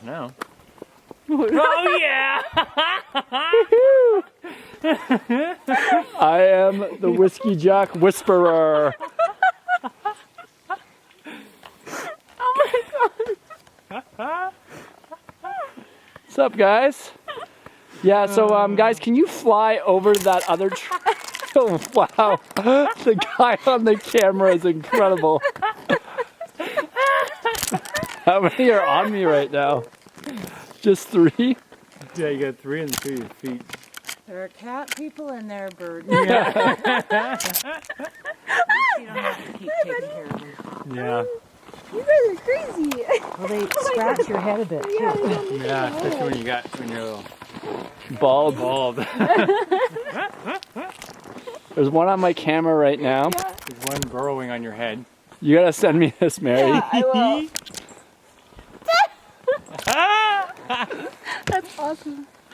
off now. Oh yeah! I am the Whiskey Jack Whisperer. Oh my god. What's up, guys? Yeah, so guys, can you fly over that other tree? Oh, wow, the guy on the camera is incredible. How many are on me right now? Just 3? Yeah, you got 3 and 2 feet. There are cat people and there are birds. Yeah. You don't have to keep taking care of them. Yeah. You guys are crazy. Well, they scratch your head a bit too. Yeah, they don't need Yeah, to especially know. when you're a little Bald. bald. There's one on my camera right now. There's one burrowing on your head. You gotta send me this, Mary. Yeah, I will. That's awesome.